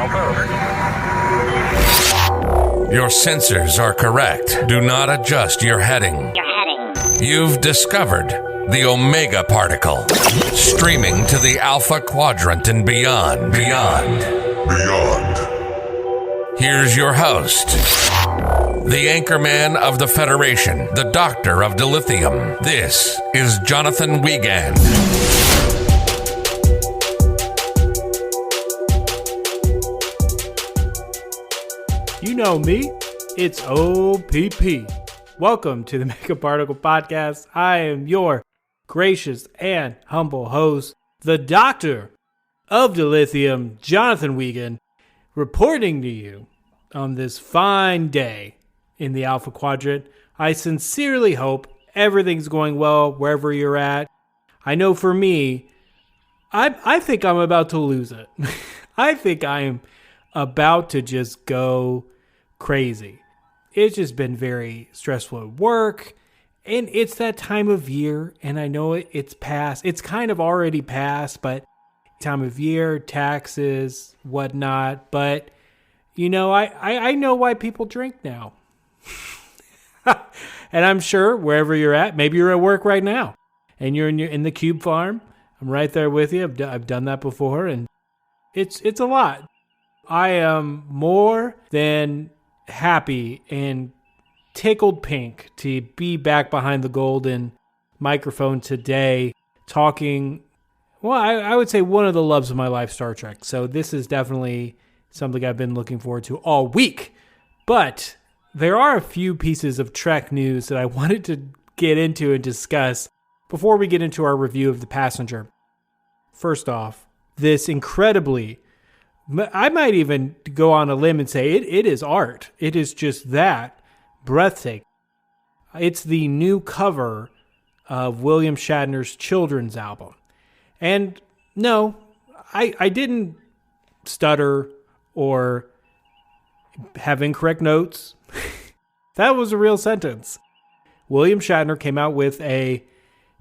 Your sensors are correct. Do not adjust your heading. You've discovered the Omega Particle, streaming to the Alpha Quadrant and beyond. Here's your host, the anchorman of the Federation, the Doctor of Dilithium. This is Jonathan Wiegand. You know me, it's OPP. Welcome to the Mega Particle Podcast. I am your gracious and humble host, the Doctor of Dilithium, Jonathan Wiegand, reporting to you on this fine day in the Alpha Quadrant. I sincerely hope everything's going well wherever you're at. I know for me, I think I'm about to lose it. I think I am about to just go crazy. It's just been very stressful at work, and it's that time of year, and I know it's past. It's kind of already past, but time of year, taxes, whatnot. But, you know, I know why people drink now. And I'm sure wherever you're at, maybe you're at work right now, and you're in the cube farm. I'm right there with you. I've done that before, and it's a lot. I am more than happy and tickled pink to be back behind the golden microphone today talking, well, I would say one of the loves of my life, Star Trek. So this is definitely something I've been looking forward to all week. But there are a few pieces of Trek news that I wanted to get into and discuss before we get into our review of The Passenger. First off, this incredibly, I might even go on a limb and say it is art. It is just that breathtaking. It's the new cover of William Shatner's children's album. And no, I didn't stutter or have incorrect notes. That was a real sentence. William Shatner came out with a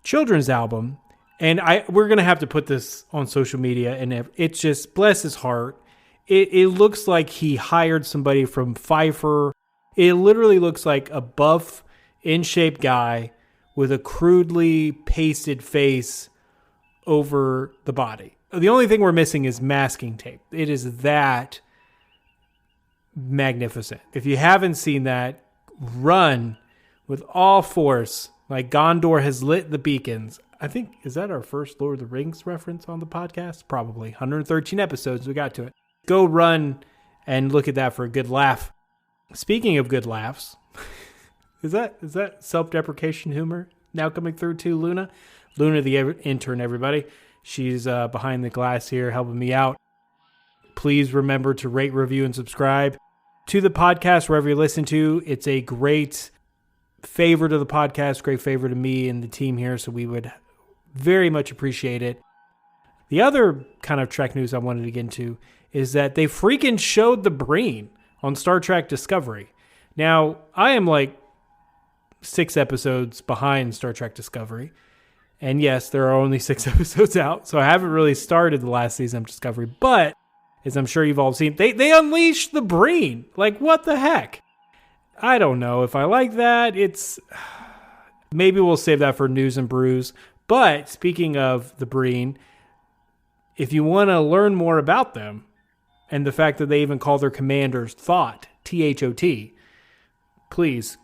children's album. And we're going to have to put this on social media, and it's just, bless his heart. It looks like he hired somebody from Pfeiffer. It literally looks like a buff, in-shape guy with a crudely pasted face over the body. The only thing we're missing is masking tape. It is that magnificent. If you haven't seen that, run with all force, like Gondor has lit the beacons. I think, is that our first Lord of the Rings reference on the podcast? Probably. 113 episodes, we got to it. Go run and look at that for a good laugh. Speaking of good laughs, is that self-deprecation humor now coming through too, Luna? Luna, the intern, everybody. She's behind the glass here helping me out. Please remember to rate, review, and subscribe to the podcast wherever you listen to. It's a great favor to the podcast, great favor to me and the team here, so we would very much appreciate it. The other kind of Trek news I wanted to get into is that they freaking showed the Breen on Star Trek Discovery. Now, I am like 6 episodes behind Star Trek Discovery. And yes, there are only 6 episodes out, so I haven't really started the last season of Discovery. But, as I'm sure you've all seen, they unleashed the Breen. Like, what the heck? I don't know if I like that. Maybe we'll save that for News and Brews. But speaking of the Breen, if you want to learn more about them and the fact that they even call their commanders Thought, T-H-O-T, please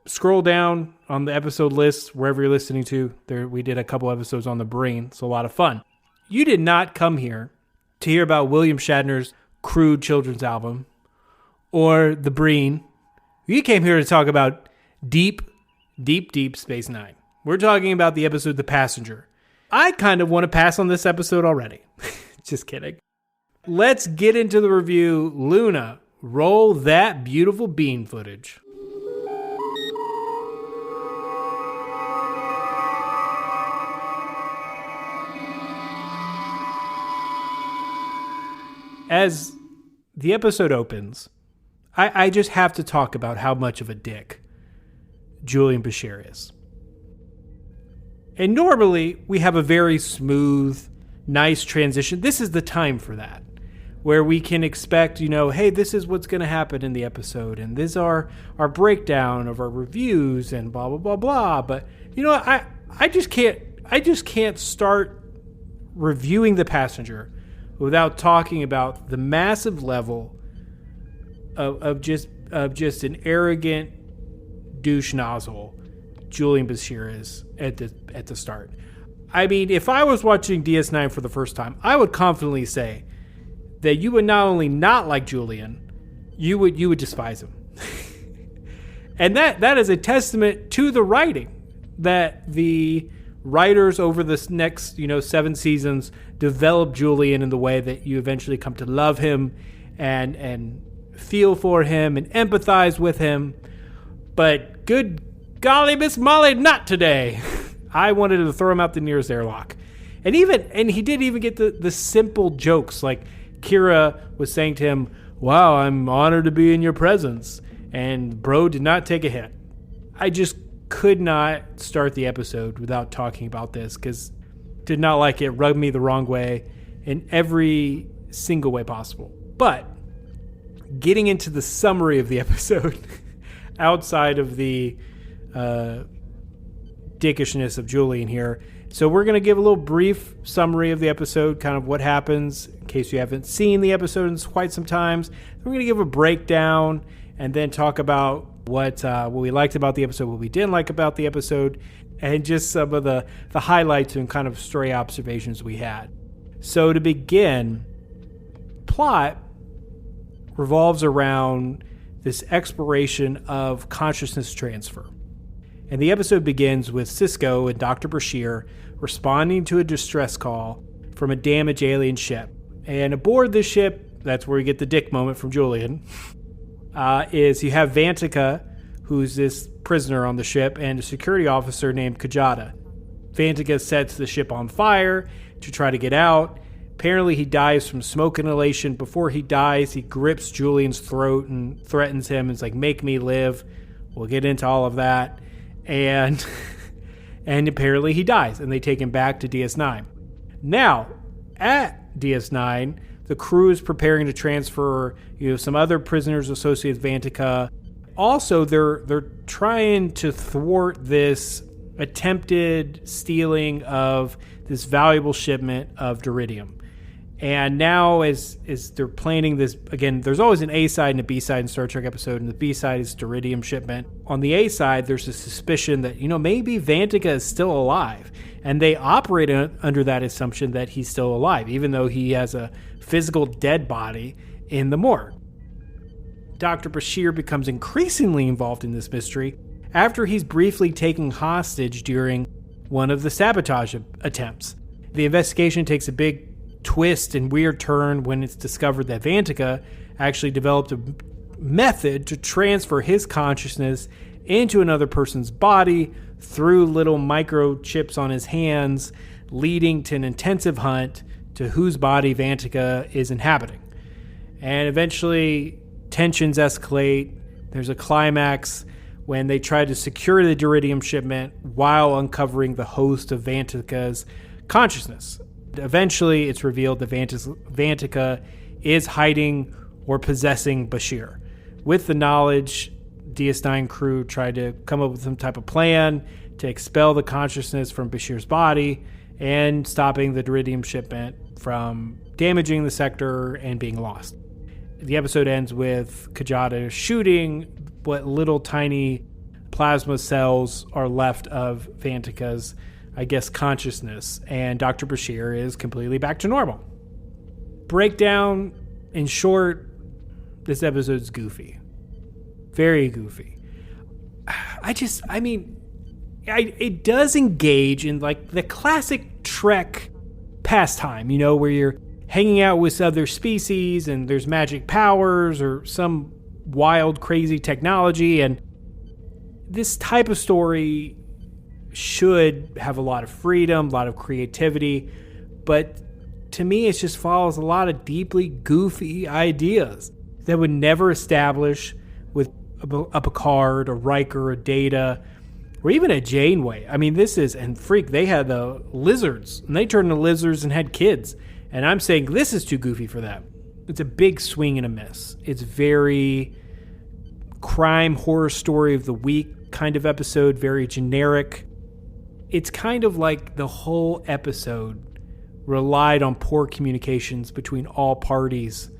scroll down on the episode list wherever you're listening to. We did a couple episodes on the Breen. It's a lot of fun. You did not come here to hear about William Shatner's crude children's album or the Breen. You came here to talk about deep Space Nine. We're talking about the episode The Passenger. I kind of want to pass on this episode already. Just kidding. Let's get into the review. Luna, roll that beautiful bean footage. As the episode opens, I just have to talk about how much of a dick Julian Bashir is. And normally, we have a very smooth, nice transition. This is the time for that. where we can expect, hey, this is what's going to happen in the episode, and this is our breakdown of our reviews and blah, blah, blah, blah. But, I just can't start reviewing The Passenger without talking about the massive level of just an arrogant douche nozzle Julian Bashir is at the start. I mean, if I was watching DS9 for the first time, I would confidently say that you would not only not like Julian, you would despise him. And that is a testament to the writing, that the writers over this next 7 seasons develop Julian in the way that you eventually come to love him and feel for him and empathize with him. But good golly, Miss Molly, not today. I wanted to throw him out the nearest airlock. And he did even get the simple jokes, like Kira was saying to him, "Wow, I'm honored to be in your presence." And bro did not take a hit. I just could not start the episode without talking about this, because did not like it, rubbed me the wrong way in every single way possible. But getting into the summary of the episode, outside of the dickishness of Julian here. So we're going to give a little brief summary of the episode, kind of what happens, in case you haven't seen the episode in quite some times. We're going to give a breakdown and then talk about what we liked about the episode, what we didn't like about the episode, and just some of the highlights and kind of stray observations we had. So to begin, plot revolves around this exploration of consciousness transfer. And the episode begins with Cisco and Dr. Bashir responding to a distress call from a damaged alien ship. And aboard this ship, that's where we get the dick moment from Julian, is you have Vantika, who's this prisoner on the ship, and a security officer named Kajada. Vantika sets the ship on fire to try to get out. Apparently he dies from smoke inhalation. Before he dies, he grips Julian's throat and threatens him. It's like, "Make me live." We'll get into all of that. And apparently he dies, and they take him back to DS9. Now, at DS9, the crew is preparing to transfer, some other prisoners associated with Vantika. Also, they're trying to thwart this attempted stealing of this valuable shipment of Duridium. And now, as they're planning this, again, there's always an A side and a B side in Star Trek episode, and the B side is Duridium shipment. On the A side, there's a suspicion that, maybe Vantika is still alive. And they operate under that assumption that he's still alive, even though he has a physical dead body in the morgue. Dr. Bashir becomes increasingly involved in this mystery after he's briefly taken hostage during one of the sabotage attempts. The investigation takes a big twist and weird turn when it's discovered that Vantika actually developed a method to transfer his consciousness into another person's body through little microchips on his hands, leading to an intensive hunt to whose body Vantika is inhabiting. And eventually tensions escalate. There's a climax when they try to secure the Duridium shipment while uncovering the host of Vantika's consciousness. Eventually, it's revealed that Vantika is hiding or possessing Bashir. With the knowledge, DS9 crew tried to come up with some type of plan to expel the consciousness from Bashir's body and stopping the Duridium shipment from damaging the sector and being lost. The episode ends with Kajada shooting what little tiny plasma cells are left of Vantika's, consciousness, and Dr. Bashir is completely back to normal. Breakdown, in short, this episode's goofy. Very goofy. It does engage in the classic Trek pastime, where you're hanging out with other species and there's magic powers or some wild, crazy technology, and this type of story should have a lot of freedom, a lot of creativity, but to me it just follows a lot of deeply goofy ideas that would never establish with a Picard, a Riker, a Data, or even a Janeway. They had the lizards, and they turned into lizards and had kids, and I'm saying this is too goofy for them. it's a big swing and a miss. It's very crime horror story of the week kind of episode, very generic. It's kind of like the whole episode relied on poor communications between all parties.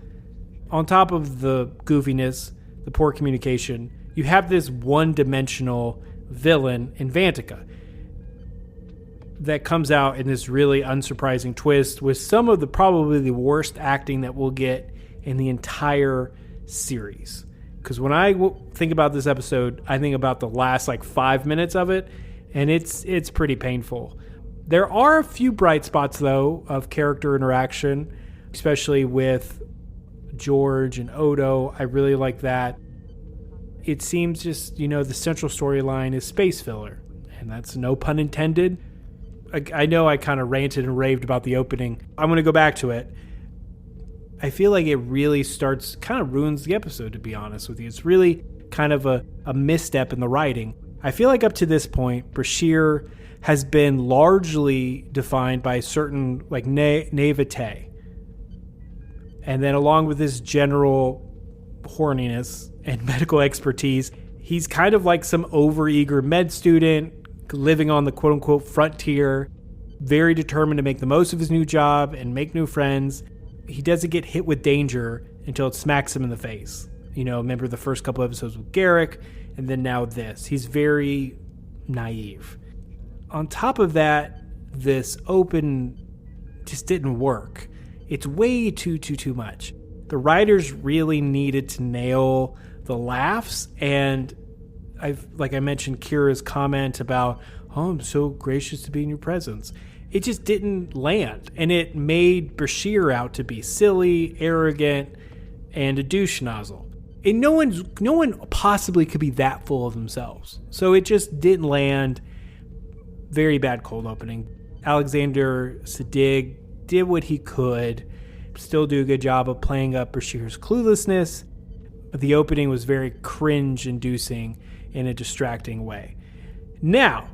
On top of the goofiness, the poor communication, you have this one-dimensional villain in Vantica that comes out in this really unsurprising twist with some of the probably the worst acting that we'll get in the entire series. Because when I think about this episode, I think about the last 5 minutes of it, and it's pretty painful. There are a few bright spots, though, of character interaction, especially with George and Odo. I really like that. It seems just, the central storyline is space filler, and that's no pun intended. I know I kind of ranted and raved about the opening. I'm going to go back to it. I feel like it really kind of ruins the episode, to be honest with you. It's really kind of a misstep in the writing. I feel like up to this point, Bashir has been largely defined by certain naivete. And then along with this general horniness and medical expertise, he's kind of like some overeager med student living on the quote-unquote frontier, very determined to make the most of his new job and make new friends. He doesn't get hit with danger until it smacks him in the face. Remember the first couple episodes with Garrick, and then now this. He's very naive. On top of that, this open just didn't work. It's way too much. The writers really needed to nail the laughs, and I mentioned Kira's comment about, I'm so gracious to be in your presence. It just didn't land, and it made Bashir out to be silly, arrogant, and a douche nozzle. And no one possibly could be that full of themselves. So it just didn't land. Very bad cold opening. Alexander Siddig did what he could, still do a good job of playing up Bashir's cluelessness, but the opening was very cringe-inducing in a distracting way. Now,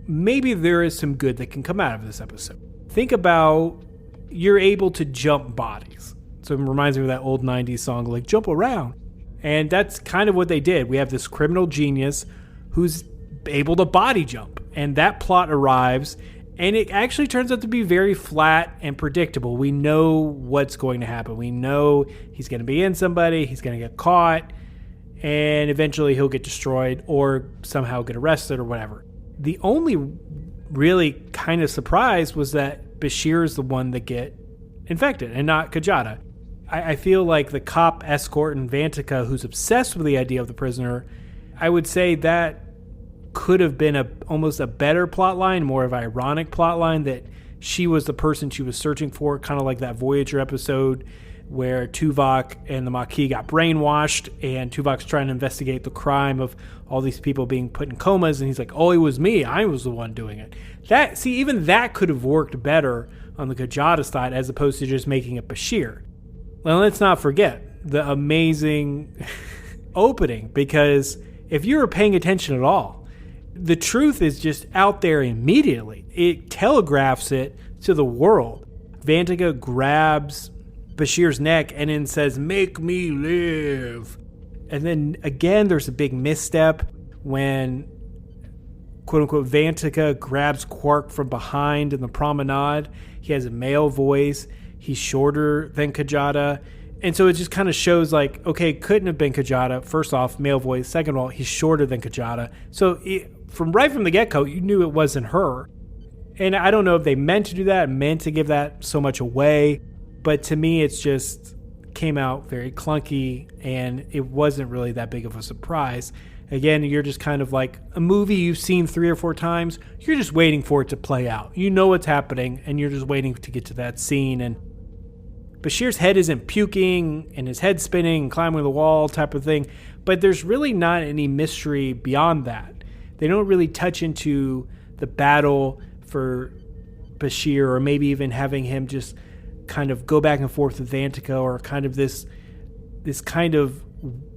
maybe there is some good that can come out of this episode. Think about you're able to jump bodies. So it reminds me of that old 90s song, Jump Around. And that's kind of what they did. We have this criminal genius who's able to body jump. And that plot arrives, and it actually turns out to be very flat and predictable. We know what's going to happen. We know he's going to be in somebody, he's going to get caught, and eventually he'll get destroyed or somehow get arrested or whatever. The only really kind of surprise was that Bashir is the one that get infected and not Kajada. I feel like the cop escort in Vantica who's obsessed with the idea of the prisoner, I would say that could have been almost a better plot line, more of an ironic plot line, that she was the person she was searching for, kind of like that Voyager episode where Tuvok and the Maquis got brainwashed, and Tuvok's trying to investigate the crime of all these people being put in comas, and he's like, oh, it was me. I was the one doing it. Even that could have worked better on the Kajada side as opposed to just making it Bashir. Well, let's not forget the amazing opening, because if you were paying attention at all, the truth is just out there immediately. It telegraphs it to the world. Vantica grabs Bashir's neck and then says, make me live. And then again, there's a big misstep when quote-unquote Vantica grabs Quark from behind in the promenade. He has a male voice. He's shorter than Kajada. And so it just kind of shows okay, couldn't have been Kajada. First off, male voice. Second of all, he's shorter than Kajada. So from the get-go, you knew it wasn't her. And I don't know if they meant to do that, meant to give that so much away. But to me, it's just came out very clunky, and it wasn't really that big of a surprise. Again, you're just kind of like a movie you've seen 3 or 4 times. You're just waiting for it to play out. You know what's happening, and you're just waiting to get to that scene. And Bashir's head isn't puking, and his head spinning, and climbing the wall type of thing. But there's really not any mystery beyond that. They don't really touch into the battle for Bashir, or maybe even having him just kind of go back and forth with Vantica, or kind of this kind of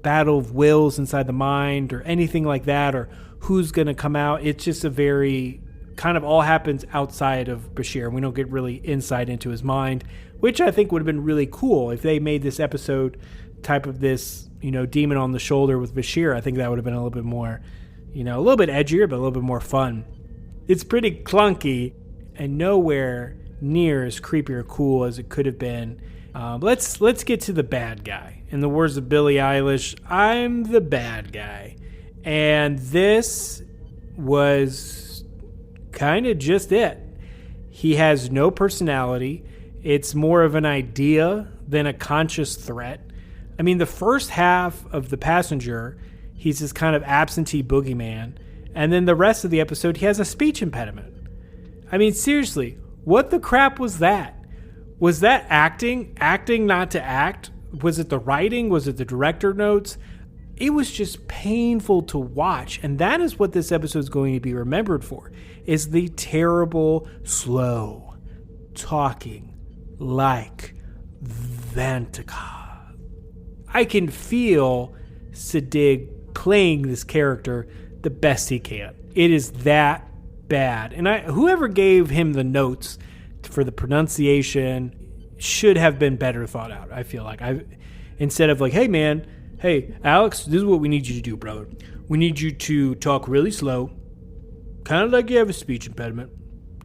battle of wills inside the mind, or anything like that, or who's going to come out. It's just a very kind of all happens outside of Bashir. We don't get really insight into his mind. which I think would have been really cool if they made this episode type of this, demon on the shoulder with Bashir. I think that would have been a little bit more, a little bit edgier, but a little bit more fun. It's pretty clunky and nowhere near as creepy or cool as it could have been. Let's get to the bad guy. In the words of Billie Eilish, I'm the bad guy. And this was kind of just it. He has no personality. It's more of an idea than a conscious threat. I mean, the first half of The Passenger, he's this kind of absentee boogeyman. And then the rest of the episode, he has a speech impediment. I mean, seriously, what the crap was that? Was that acting? Acting not to act? Was it the writing? Was it the director notes? It was just painful to watch. And that is what this episode is going to be remembered for, is the terrible, slow talking like Vantika. I can feel Siddig playing this character the best he can. It is that bad. And whoever gave him the notes for the pronunciation should have been better thought out. I feel like instead of like, hey Alex, this is what we need you to do, brother. We need you to talk really slow, kind of like you have a speech impediment,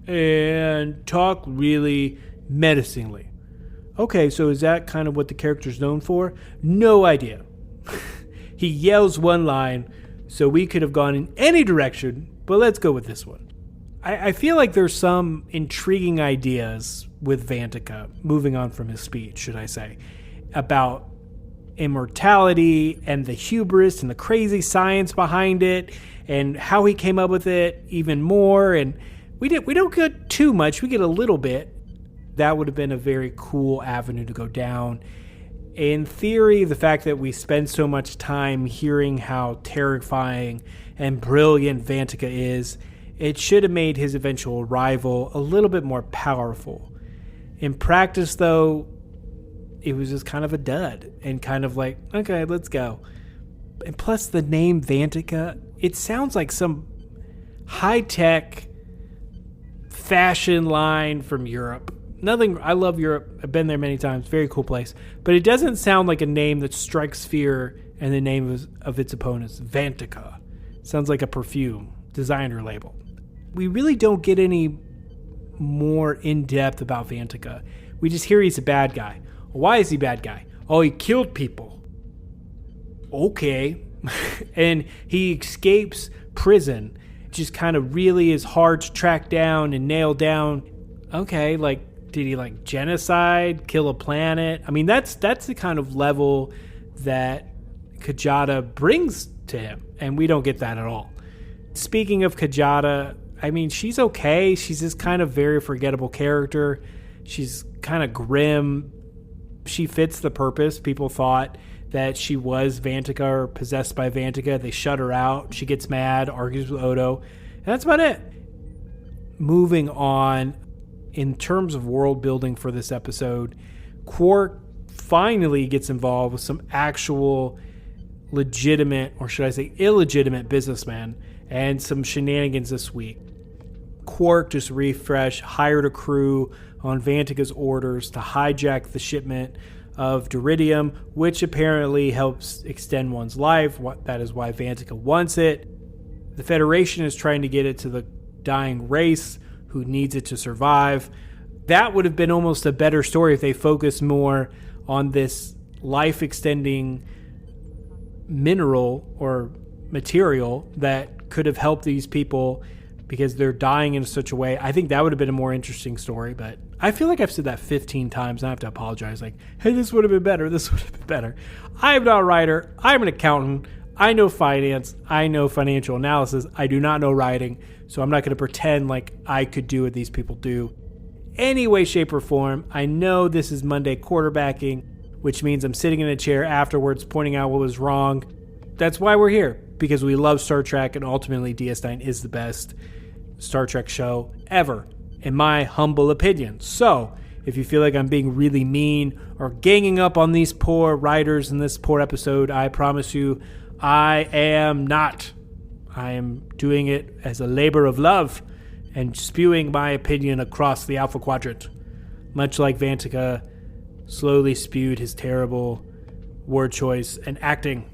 and talk really menacingly. Okay, so is that kind of what the character's known for? No idea. He yells one line, so we could have gone in any direction, but let's go with this one. I feel like there's some intriguing ideas with Vantika, moving on from his speech, should I say, about immortality and the hubris and the crazy science behind it and how he came up with it even more. And we don't get too much. We get a little bit. That would have been a very cool avenue to go down. In theory, the fact that we spend so much time hearing how terrifying and brilliant Vantika is, it should have made his eventual rival a little bit more powerful. In practice, though, it was just kind of a dud and kind of like, okay, let's go. And plus the name Vantika, it sounds like some high-tech fashion line from Europe. I love Europe. I've been there many times. Very cool place. But it doesn't sound like a name that strikes fear in the name of its opponents. Vantika. Sounds like a perfume, designer label. We really don't get any more in-depth about Vantika. We just hear he's a bad guy. Why is he a bad guy? Oh, he killed people. Okay. And he escapes prison. Just kind of really is hard to track down and nail down. Okay, did he genocide, kill a planet? I mean, that's the kind of level that Kajada brings to him, and we don't get that at all. Speaking of Kajada, I mean, she's okay. She's this kind of very forgettable character. She's kind of grim. She fits the purpose. People thought that she was Vantika or possessed by Vantika. They shut her out. She gets mad, argues with Odo. And that's about it. Moving on, in terms of world building for this episode, Quark finally gets involved with some actual legitimate, or should I say illegitimate, businessmen and some shenanigans this week. Quark, just refresh, hired a crew on Vantika's orders to hijack the shipment of Duridium, which apparently helps extend one's life. That is why Vantika wants it. The Federation is trying to get it to the dying race who needs it to survive. That would have been almost a better story if they focused more on this life-extending mineral or material that could have helped these people because they're dying in such a way. I think that would have been a more interesting story, but I feel like I've said that 15 times and I have to apologize. Like, hey, this would have been better. This would have been better. I am not a writer. I'm an accountant. I know finance. I know financial analysis. I do not know writing, so I'm not going to pretend like I could do what these people do. Any way, shape, or form, I know this is Monday quarterbacking, which means I'm sitting in a chair afterwards pointing out what was wrong. That's why we're here, because we love Star Trek, and ultimately DS9 is the best Star Trek show ever, in my humble opinion. So, if you feel like I'm being really mean or ganging up on these poor writers in this poor episode, I promise you, I am not. I am doing it as a labor of love and spewing my opinion across the Alpha Quadrant. much like Vantika slowly spewed his terrible word choice and acting.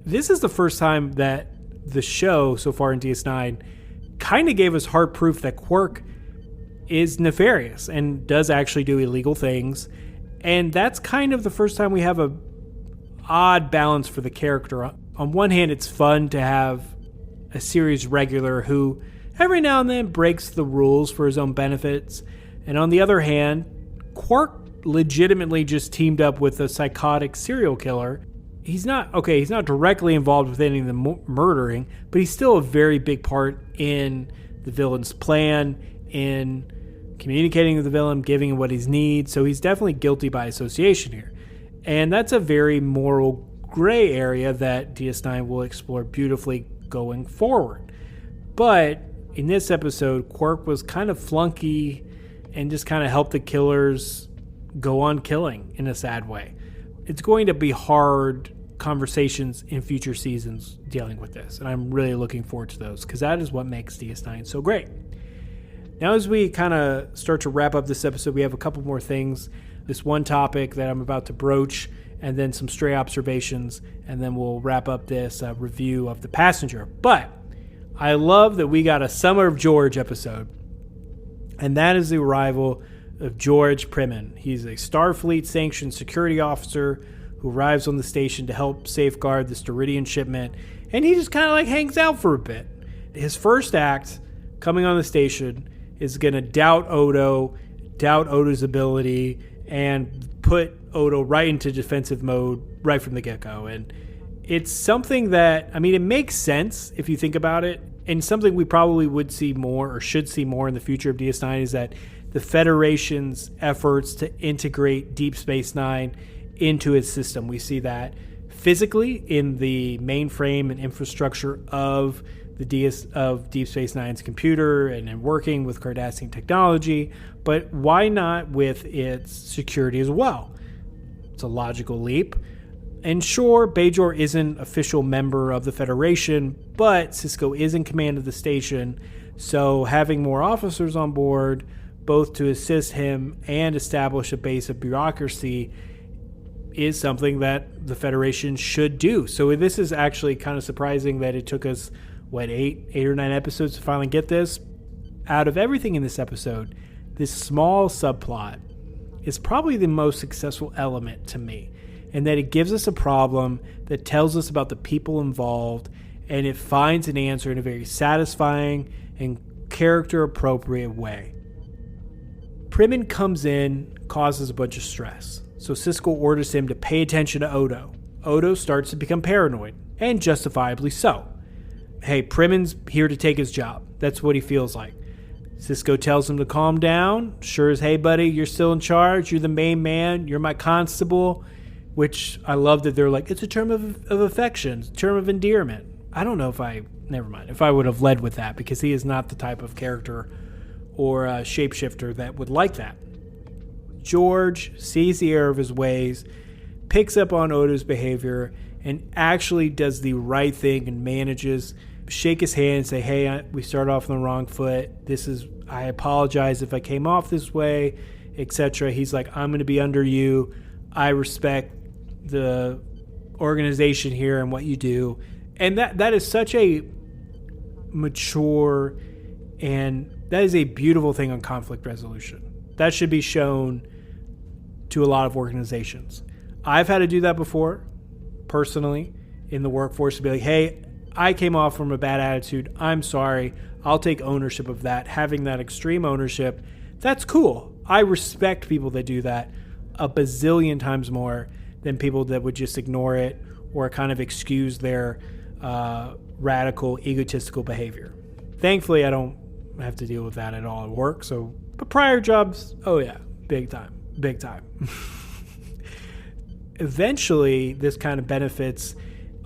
This is the first time that the show so far in DS9 kind of gave us hard proof that Quark is nefarious and does actually do illegal things. And that's kind of the first time we have a odd balance for the character. On one hand, it's fun to have a series regular who every now and then breaks the rules for his own benefits. And on the other hand, Quark legitimately just teamed up with a psychotic serial killer. He's not directly involved with any of the murdering, but he's still a very big part in the villain's plan, in communicating with the villain, giving him what he needs. So he's definitely guilty by association here. And that's a very moral gray area that DS9 will explore beautifully going forward. But in this episode, Quark was kind of flunky and just kind of helped the killers go on killing in a sad way. It's going to be hard conversations in future seasons dealing with this, and I'm really looking forward to those because that is what makes DS9 so great. Now, as we kind of start to wrap up this episode, we have a couple more things. This one topic that I'm about to broach, and then some stray observations, and then we'll wrap up this review of The Passenger. But I love that we got a Summer of George episode, and that is the arrival of George Primin. He's a Starfleet-sanctioned security officer who arrives on the station to help safeguard the Steridian shipment, and he just kind of like hangs out for a bit. His first act coming on the station is going to doubt Odo's ability, and put Odo right into defensive mode right from the get-go. And it's something that, I mean, it makes sense if you think about it, and something we probably would see more or should see more in the future of DS9 is that the Federation's efforts to integrate Deep Space Nine into its system. We see that physically in the mainframe and infrastructure of Deep Space Nine's computer and in working with Cardassian technology, but why not with its security as well? It's a logical leap. And sure, Bajor isn't an official member of the Federation, but Sisko is in command of the station, so having more officers on board, both to assist him and establish a base of bureaucracy, is something that the Federation should do. So this is actually kind of surprising that it took us, eight or nine episodes to finally get this. Out of everything in this episode, this small subplot is probably the most successful element to me, in that it gives us a problem that tells us about the people involved, and it finds an answer in a very satisfying and character-appropriate way. Primin comes in, causes a bunch of stress, so Sisko orders him to pay attention to Odo. Odo starts to become paranoid, and justifiably so. Hey, Primin's here to take his job. That's what he feels like. Sisko tells him to calm down. Sure as, hey, buddy, you're still in charge. You're the main man. You're my constable. Which I love that they're like, it's a term of affection, it's a term of endearment. I don't know if I would have led with that, because he is not the type of character or shapeshifter that would like that. George sees the error of his ways, picks up on Odo's behavior, and actually does the right thing and manages shake his hand and say, hey, we started off on the wrong foot. I apologize if I came off this way, etc. He's like, I'm going to be under you. I respect the organization here and what you do. And that is such a mature, and that is a beautiful thing on conflict resolution. That should be shown to a lot of organizations. I've had to do that before, personally, in the workforce, to be like, hey, I came off from a bad attitude. I'm sorry. I'll take ownership of that. Having that extreme ownership, that's cool. I respect people that do that a bazillion times more than people that would just ignore it or kind of excuse their radical, egotistical behavior. Thankfully, I don't have to deal with that at all at work. But prior jobs, oh yeah, big time. Eventually, this kind of benefits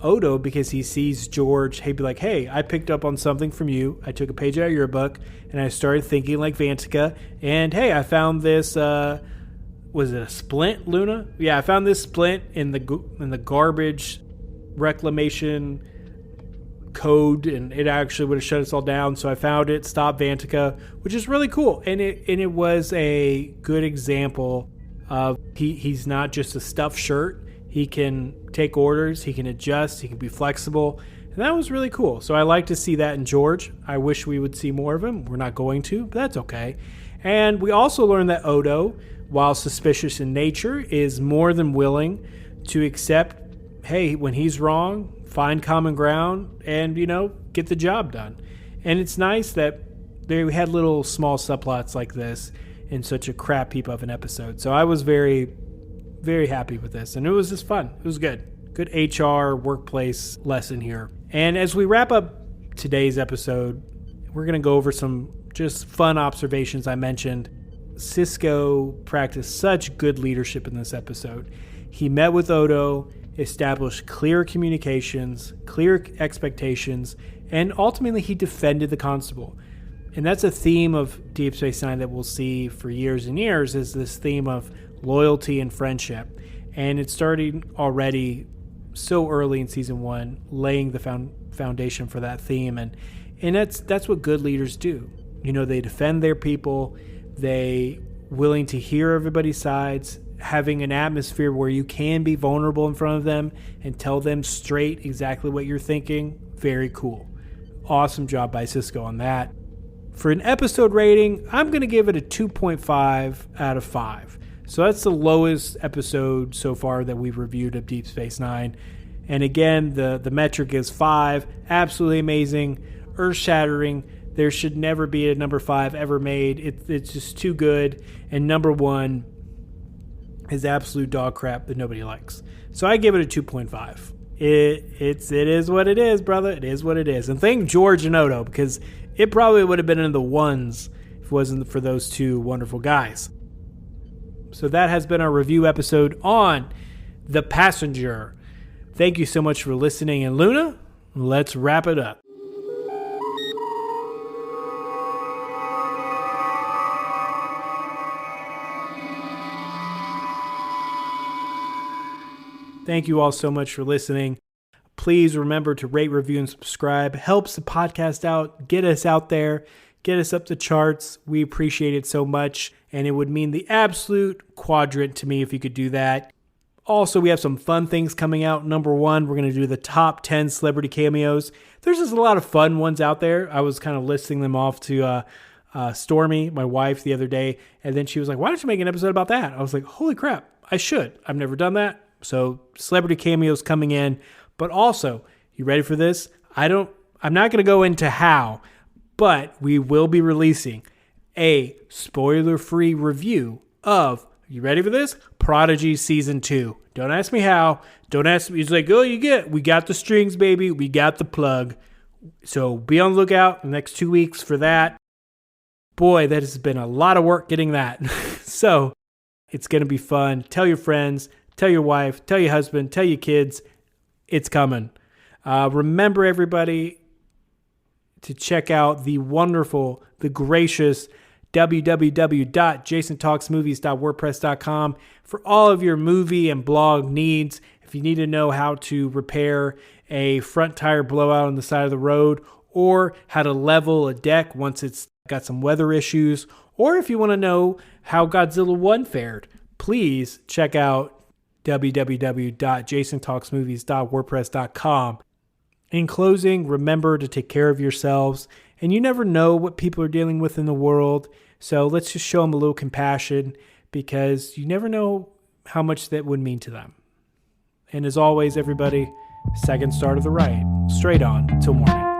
Odo because he sees George, he'd be like, hey, I picked up on something from you. I took a page out of your book, and I started thinking like Vantika. And hey, I found this, was it a splint, Luna? Yeah, I found this splint in the garbage reclamation code, and it actually would have shut us all down. So I found it, Stop Vantica, which is really cool. And it was a good example of he's not just a stuffed shirt. He can take orders, he can adjust, he can be flexible. And that was really cool. So I like to see that in George. I wish we would see more of him. We're not going to, but that's okay. And we also learned that Odo, while suspicious in nature, is more than willing to accept, hey, when he's wrong, find common ground and, get the job done. And it's nice that we had little small subplots like this in such a crap heap of an episode. So I was very, very happy with this. And it was just fun. It was good. Good HR workplace lesson here. And as we wrap up today's episode, we're going to go over some just fun observations I mentioned. Sisko practiced such good leadership in this episode. He met with Odo, established clear communications, clear expectations, and ultimately he defended the constable. And that's a theme of Deep Space Nine that we'll see for years and years, is this theme of loyalty and friendship. And it's starting already so early in season 1, laying the foundation for that theme. And that's what good leaders do. They defend their people. They willing to hear everybody's sides, having an atmosphere where you can be vulnerable in front of them and tell them straight exactly what you're thinking. Very cool. Awesome job by Sisko on that. For an episode rating, I'm going to give it a 2.5 out of 5. So that's the lowest episode so far that we've reviewed of Deep Space Nine. And again, the metric is 5. Absolutely amazing. Earth-shattering. There should never be a number 5 ever made. It's just too good. And number 1 is absolute dog crap that nobody likes. So I give it a 2.5. It is what it is, brother. It is what it is. And thank George and Odo, because it probably would have been in the ones if it wasn't for those two wonderful guys. So that has been our review episode on The Passenger. Thank you so much for listening. And Luna, let's wrap it up. Thank you all so much for listening. Please remember to rate, review, and subscribe. Helps the podcast out, get us out there, get us up the charts. We appreciate it so much, and it would mean the absolute quadrant to me if you could do that. Also, we have some fun things coming out. Number 1, we're going to do the top 10 celebrity cameos. There's just a lot of fun ones out there. I was kind of listing them off to Stormy, my wife, the other day, and then she was like, why don't you make an episode about that? I was like, holy crap, I should. I've never done that. So celebrity cameos coming in, but also, you ready for this? I'm not going to go into how, but we will be releasing a spoiler-free review of, you ready for this? Prodigy Season 2. Don't ask me how. Don't ask me. It's like, we got the strings, baby. We got the plug. So be on the lookout in the next 2 weeks for that. Boy, that has been a lot of work getting that. So it's going to be fun. Tell your friends. Tell your wife, tell your husband, tell your kids, it's coming. Remember, everybody, to check out the wonderful, the gracious www.jasontalksmovies.wordpress.com for all of your movie and blog needs. If you need to know how to repair a front tire blowout on the side of the road, or how to level a deck once it's got some weather issues, or if you want to know how Godzilla 1 fared, please check out www.jasontalksmovies.wordpress.com. In closing, remember to take care of yourselves, and you never know what people are dealing with in the world, so let's just show them a little compassion, because you never know how much that would mean to them. And as always, everybody, second star to the right, straight on till morning.